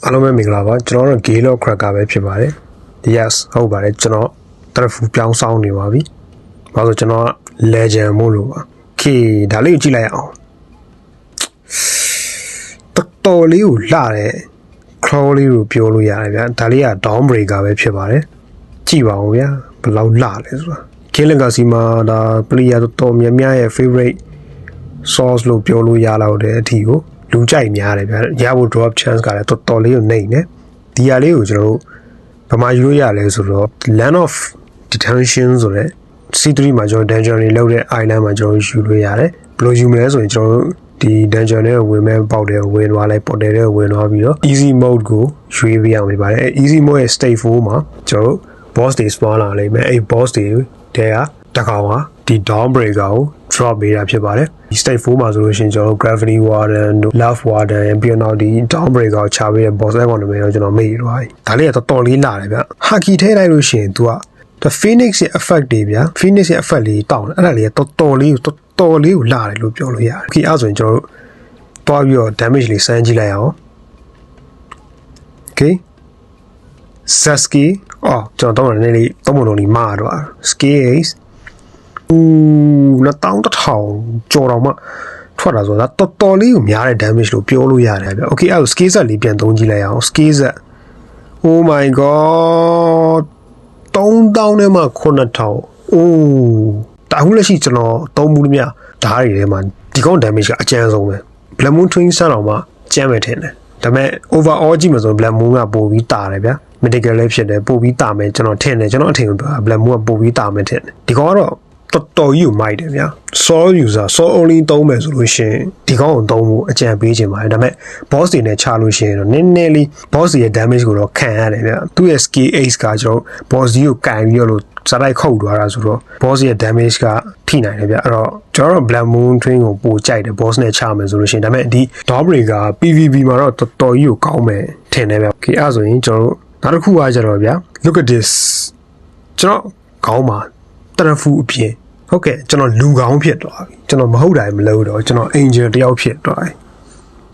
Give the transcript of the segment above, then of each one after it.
အားလုံးပဲမင်္ဂလာပါကျွန်တော်တို့ Galo Cracker ပဲဖြစ်ပါတယ် Yes ဟုတ်ပါတယ်ကျွန်တော်တရဖူပြောင်းဆောင်နေပါပြီဘာလို့ကျွန်တော် Legend မို့လို့ပါ Okay ဒါလေးကိုကြည့်လိုက်အောင်တော်လေးကိုလှတဲ့ Crawl လေးကိုပြောလို့ရတယ်ဗျာဒါလေးက Dawn Breaker ပဲဖြစ်ပါတယ်ကြည့်ပါဦးဗျာဘယ်လောက်လှလဲဆိုတာ Galo Legacy မှာဒါ player တော်များများရဲ့ favorite source လို့ပြောလို့ရတော့တဲ့အထီကိုလူကြိုက်များတယ်ဗျာရဖို့ drop chance ကလည်းတော်လေးကိုနှိမ့်နေဒီဟာလေးကိုကျွန်တော်တို့ဗမာယူလို့ရလဲဆိုတော့ Land of Detention ဆိုတဲ့ C3 မှာကျွန်တော် dungeon တွေလောက်တဲ့ island မှာကျွန်တော်ယူလို့ရတယ်ဘယ်လိုယူမလဲဆိုရင်ကျွန်တော်တို့ဒီ dungeon တွေဝင်မဲ့ပေါက်တယ်ဝင်သွားလိုက်ပေါ်တယ်တွေဝင်သွားပြီးတော့ easy mode ကိုရွေးပြရမှာပါတယ် easy mode ရဲ့ stage 4မှာကျွန်တော်တို့ boss တွေ spawn လာလိမ့်မယ်အဲ့ boss တွေတဲကတကောင်ဟာဒီ Dawn Breaker ကို drop ပေးတာဖြစ်ပါတယ်ဒီ stage 4မှာဆိုလို့ရှိရင်ကျွန်တော် Gravity Warden တို့ Love Warden ပြီးတော့ဒီ Dawn Breaker ကိုချပေးတဲ့ boss အကောင်တွေပဲကျွန်တော်မေ့ရသွားပြီဒါလေးကတော်လေးလာတယ်ဗျ Haki ထဲလိုက်လို့ရှိရင် तू က Phoenix ရဲ့ effect တွေဗျ Phoenix ရဲ့ effect လေးတောင်းတယ်အဲ့ဒါလေးကတော်လေးကိုလာတယ်လို့ပြောလို့ရတယ်။ Okay အဲ့ဆိုရင်ကျွန်တော်တို့တွားပြီးတော့ damage လေးစမ်းကြည့်လိုက်အောင် Okay Sasuke ကျွန်တော်တော့နည်းနည်းသုံးပုံလုံးလေးမှားတော့ Scales 2000ကျော်တော့မှထွက်တာဆိုတာတော်လေးကိုများတဲ့ damage လို့ပြောလို့ရတယ်ဗျ Okay အဲ့ scale set လေးပြန်သုံးကြည့်လိုက်အောင် scale set Oh my god 3000နဲ့မှ9000ဒါအခုလက်ရှိကျွန်တော်သုံးမှုလို့များဓာတ်တွေထဲမှာဒီကောင် damage ကအကျန်းဆုံးပဲ Black Moon Twin ဆက်တော့မှကျန်းမယ်ထင်တယ်ဒါပေမဲ့ overall ကြည့်မှဆို Black Moon ကပိုပြီးတာတယ်ဗျ medical လည်းဖြစ်တယ်ပိုပြီးတာမယ်ကျွန်တော်ထင်တယ်ကျွန်တော်အထင်ကို Black Moon ကပိုပြီးတာမယ်ထင်တယ်ဒီကောင်ကတော့တော်ကြီးကိုမိုက်တယ်ဗျာ Soul user Soul only သုံးမယ်ဆိုလို့ရှိရင်ဒီကောင်ကိုသုံးဖို့အကြံပေးခြင်းပါတယ်ဒါပေမဲ့ boss တွေနဲ့ချလို့ရှိရင်တော့နည်းနည်းလေး boss ရဲ့ damage ကိုတော့ခံရတယ်ဗျာသူ့ရဲ့ skill ace ကကျွန်တော် boss ကြီးကိုကန်ပြီးတော့လို့စတိုက်ခုတ်သွားတာဆိုတော့ boss ရဲ့ damage ကထိနိုင်တယ်ဗျာအဲ့တော့ကျွန်တော် Black Moon Twin ကိုပိုကြိုက်တယ် boss နဲ့ချမယ်ဆိုလို့ရှိရင်ဒါပေမဲ့ဒီ Dawn Breaker PVP မှာတော့တော်ကြီးကိုကောင်းမယ်ထင်တယ်ဗျာ Okay အဲ့ဆိုရင်ကျွန်တော်နောက်တစ်ခုကကျတော့ဗျာ Look at this ကျွန်တော်ခေါင်းမှာတရဖူအပြင်ဟုတ်ကဲ့ကျွန်တော်လူကောင်းဖြစ်သွားပြီကျွန်တော်မဟုတ်တိုင်းမလုပ်တော့ကျွန်တော် Angel တယောက်ဖြစ်သွားပြီ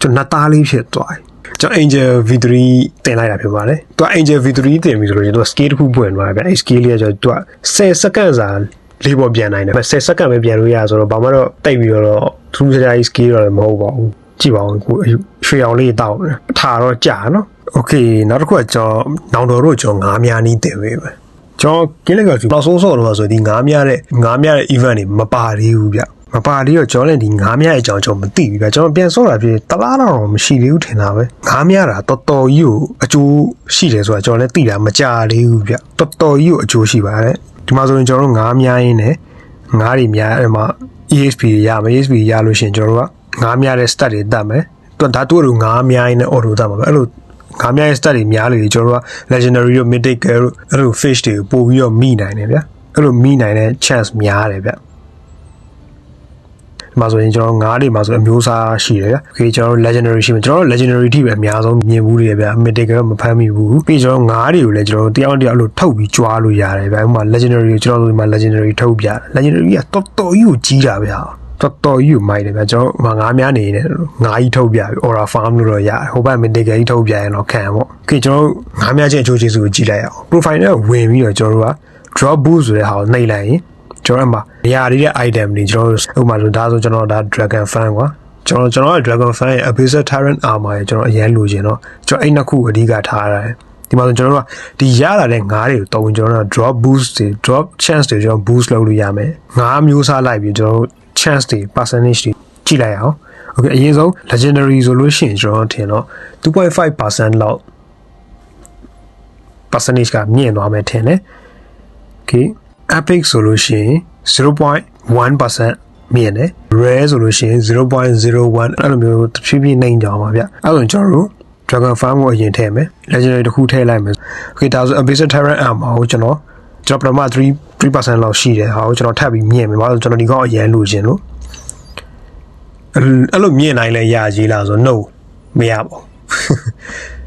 ကျွန်တော်နတ်သားလေးဖြစ်သွားပြီကျွန်တော် Angel V3 တင်လိုက်တာဖြစ်ပါတယ်သူက Angel V3 တင်ပြီဆိုလို့ရင်သူက scale တစ်ခုပွင့်သွားပြီဗျအဲ့ scale လေးကကျွန်တော်သူက10စက္ကန့်စာလေးပေါ်ပြန်နိုင်တယ်10စက္ကန့်ပဲပြန်လို့ရဆိုတော့ဘာမှတော့တိတ်ပြီးတော့ထူးခြားခြား scale တော့မဟုတ်ပါဘူးကြည့်ပါဦးကိုရွှေအောင်လေးတောက်ထားတော့ကြာနော် Okay နောက်တစ်ခုကကျွန်တော်နောင်တော်တို့ကျွန်တော်9များနီးတင်ပေးမယ်ကျွန်တော်ကင်းလက်ကနောက်ဆုံးတော့ဆိုဒီငါးမြတဲ့ event တွေမပါသေးဘူးဗျမပါသေးတော့ကျွန်တော်လည်းဒီငါးမြရဲ့အကြောင်းကျွန်တော်မသိဘူးဗျကျွန်တော်ပြန်စောတာဖြစ်တလားတော့မရှိသေးဘူးထင်တာပဲငါးမြတာတော်ကြီးကိုအကျိုးရှိတယ်ဆိုတာကျွန်တော်လည်းသိတာမကြသေးဘူးဗျတော်ကြီးကိုအကျိုးရှိပါတယ်ဒီမှာဆိုရင်ကျွန်တော်တို့ငါးမြရင်းနဲ့ငါးတွေများအဲ့မှာ EXP ရမယ် EXP ရလို့ရှိရင်ကျွန်တော်တို့ကငါးမြတဲ့ stat တွေတတ်မယ်ဒါတို့ငါးမြရင်းနဲ့ auto တတ်မှာပဲအဲ့လိုငါးမြရဲ့ stat တွေများလေကျွန်တော်တို့က legendary တို့ mythical တို့အဲ့လို fish တွေကိုပို့ပြီးတော့မိနိုင်တယ်ဗျအဲ့လိုမိနိုင်တဲ့ chance များတယ်ဗျဒီမှာဆိုရင်ကျွန်တော်ငါးတွေမှာဆိုအမျိုးအစားရှိတယ်ဗျ Okay ကျွန်တော်တို့ legendary ရှိမယ်ကျွန်တော်တို့ legendary ထိပဲအများဆုံးမြင်ဘူးတွေဗျ mythical တော့မဖမ်းမိဘူးပြီးကျွန်တော်ငါးတွေကိုလည်းကျွန်တော်တို့တယောက်အဲ့လိုထုတ်ပြီးကြွားလို့ရတယ်ဗျဥပမာ legendary ကိုကျွန်တော်တို့ဒီမှာ legendary ထုတ်ပြတယ် legendary ကတော်ကြီးကိုကြီးတာဗျတော်ကြီးကိုမိုက်တယ်ဗျကျွန်တော်ငါးများနေတယ်ငါးကြီးထုတ်ပြပြီ aura farm လို့တော့ရတယ်ဟိုဘက် mythical ကြီးထုတ်ပြရင်တော့ခံပေါ့ Okay ကျွန်တော်ငါးများချင်းအချိုးကျေးဇူးကိုကြည့်လိုက်အောင် profile နဲ့ဝင်ပြီးတော့ကျွန်တော်တို့က drop boost ဆိုတဲ့ဟာကိုနှိပ်လိုက်ရင်ကျွန်တော်အမှနေရာလေးတဲ့ item တွေကျွန်တော်တို့ဥပမာဆိုဒါဆိုကျွန်တော်ဒါ dragon fan ကွာကျွန်တော် dragon fan ရဲ့ abyssal tyrant armor ရဲ့ကျွန်တော်အရင်လိုချင်တော့ကျွန်တော်အဲ့နှစ်ခုအဓိကထားရတယ်ဒီမှာဆိုကျွန်တော်တို့ကဒီရလာတဲ့ငါးတွေကိုတုံးကျွန်တော်တို့ drop boost တွေ drop chance တွေကျွန်တော် boost လုပ်လို့ရမယ်ငါးမျိုးစားလိုက်ပြီးကျွန်တော်တို့ chance တွေ percentage တွေကြည့်လိုက်အောင် Okay အရင်ဆုံး legendary ဆိုလို့ရှိရင်ကျွန်တော်ထင်တော့ 2.5% လောက် percentage ကမြင့်သွားမယ်ထင်တယ် Okay epic ဆိုလို့ရှိရင် 0.1% မြင့်တယ် rare ဆိုလို့ရှိရင် 0.01 အဲ့လိုမျိုးဖြည်းဖြည်းနှိမ်ကြအောင်ပါဗျအဲ့လိုကျွန်တော်တို့ dragon farm ကိုအရင်ထည့်မယ် legendary တစ်ခုထည့်လိုက်မယ် Okay ဒါဆို abyssal tyrant armor ကိုကျွန်တော်ပထမ3% လောက်ရှိတယ်ဟာကိုကျွန်တော်ထပ်ပြီးမြင့်မယ်ဘာလို့ကျွန်တော်ဒီကောင်အရင်လိုချင်လို့အဲ့လိုမြင့်နိုင်လဲရကြီးလားဆို no မရပါဘူး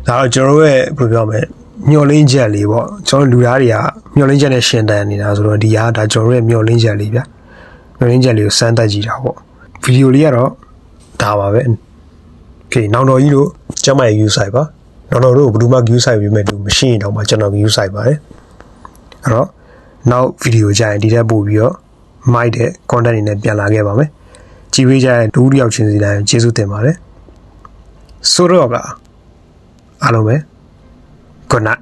ဒါတော့ကျွန်တော်ရဲ့ဘယ်လိုပြောမလဲမျောလင်းချက်လေးပေါ့ကျွန်တော်လူသားတွေကမျောလင်းချက်နဲ့ရှင်တန်နေတာဆိုတော့ဒီဟာဒါကျွန်တော်ရဲ့မျောလင်းချက်လေးဗျမျောလင်းချက်လေးကိုစမ်းသပ်ကြည့်တာပေါ့ဗီဒီယိုလေးကတော့ဒါပါပဲ Okay နောင်တော်ကြီးတို့ကျမရဲ့ user ပါ တော်တို့ဘယ်သူမှ view ဆိုင်ပေးမဲ့လူမရှိရင်တော့မှကျွန်တော် view ဆိုင်ပါတယ်အဲ့တော့နောက်ဗီဒီယိုကြရင်ဒီထက်ပို့ပြီးတော့မိုက်တဲ့ content တွေနဲ့ပြန်လာခဲ့ပါမယ်ကြည့်ပေးကြတဲ့ဒူးတယောက်ချင်းစီတိုင်းကျေးဇူးတင်ပါတယ်ဆိုတော့ကအားလုံးပဲ good night